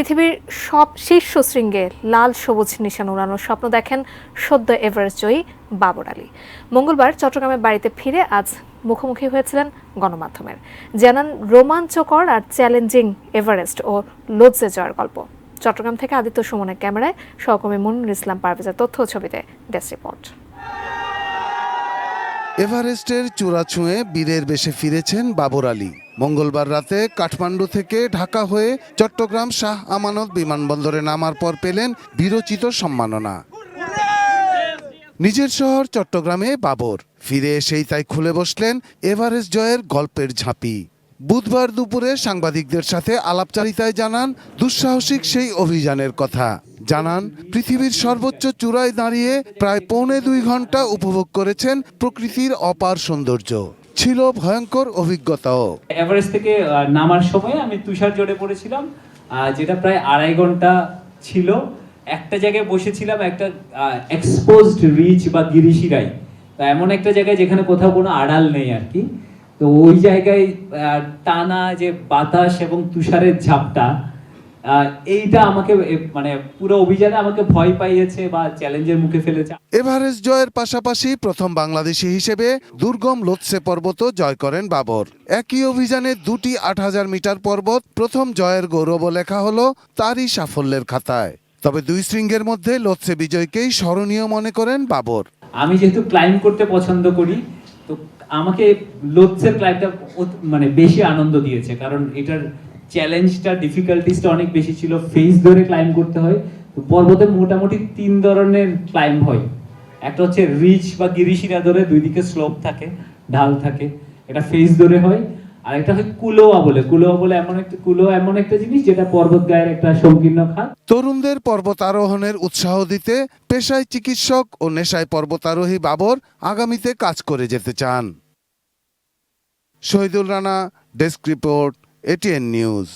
পৃথিবীর সব শীর্ষ শৃঙ্গে লাল সবুজ নিশান উড়ানোর স্বপ্ন দেখেন সদ্য এভারেস্ট জয়ী বাবর আলী। মঙ্গলবার চট্টগ্রামের বাড়িতে ফিরে আজ মুখোমুখি হয়েছিলেন গণমাধ্যমের। জানান রোমাঞ্চকর আর চ্যালেঞ্জিং এভারেস্ট ও লোৎসে জয়ের গল্প। চট্টগ্রাম থেকে আদিত্য সুমনের ক্যামেরায় সহকর্মী মনিরুল ইসলাম পারভেজের তথ্য ও ছবিতে ডেস্ক রিপোর্ট। এভারেস্টের চূড়া ছুঁয়ে বীরের বেশে ফিরেছেন বাবর আলী। মঙ্গলবার রাতে কাঠমান্ডু থেকে ঢাকা হয়ে চট্টগ্রাম শাহ আমানত বিমানবন্দরে নামার পর পেলেন বীরোচিত সম্মাননা। নিজের শহর চট্টগ্রামে বাবর ফিরে এসেই তাই খুলে বসলেন এভারেস্ট জয়ের গল্পের ঝাঁপি। বুধবার দুপুরে সাংবাদিকদের সাথে আলাপচারিতায় জানান দুঃসাহসিক সেই অভিযানের কথা। জানান পৃথিবীর সর্বোচ্চ চূড়ায় দাঁড়িয়ে প্রায় 2.25 ঘন্টা উপভোগ করেছেন প্রকৃতির অপার সৌন্দর্য। ছিল ভয়ঙ্কর অভিজ্ঞতাও। এভারেস্ট থেকে নামার সময় আমি তুষার জড়ে পড়েছিলাম, যেটা প্রায় 2.5 ঘন্টা ছিল। একটা জায়গায় বসেছিলাম, একটা এক্সপোজড রিচ বা গিরিশিরাই, তো এমন একটা জায়গায় যেখানে কোথাও কোনো আড়াল নেই আর কি। তো ওই জায়গায় টানা যে বাতাস এবং তুষারের ঝাপটা, এইটা আমাকে মানে পুরো অভিযানে আমাকে ভয় পাইয়েছে বা চ্যালেঞ্জের মুখে ফেলেছে। এভারেস্ট জয়ের পাশাপাশি প্রথম বাংলাদেশি হিসেবে দুর্গম লোৎসে পর্বতও জয় করেন বাবর। একই অভিযানে 2টি 8000 মিটার পর্বত প্রথম জয়ের গৌরবও লেখা হলো তারই সাফল্যের খাতায়। তবে দুই শৃঙ্গের মধ্যে লোৎসে বিজয়কেই স্মরণীয় মনে করেন বাবর। আমি যেহেতু ক্লাইম্ব করতে পছন্দ করি, তো আমাকে লোৎসের ক্লাইম্বটা মানে বেশি আনন্দ দিয়েছে, কারণ এটার চ্যালেঞ্জটা, ডিফিকাল্টিসটা অনেক বেশি ছিল। ফেস ধরে ক্লাইম্ব করতে হয়। তো পর্বতে মোটামুটি 3 ধরনের ক্লাইম্ব হয়। একটা হচ্ছে রিচ বা গিরিশিরা ধরে, দুই দিকে স্লোপ থাকে, ঢাল থাকে, এটা ফেস ধরে হয়। আর একটা হয় কুলোয়া বলে এমন একটা জিনিস যেটা পর্বত গায়ের একটা সংকীর্ণ খাত। তরুণদের পর্বতারোহণের উৎসাহ দিতে পেশায় চিকিৎসক ও নেশায় পর্বতারোহী বাবর আগামীতে কাজ করে যেতে চান। Shahidul Rana, desk report, ATN news.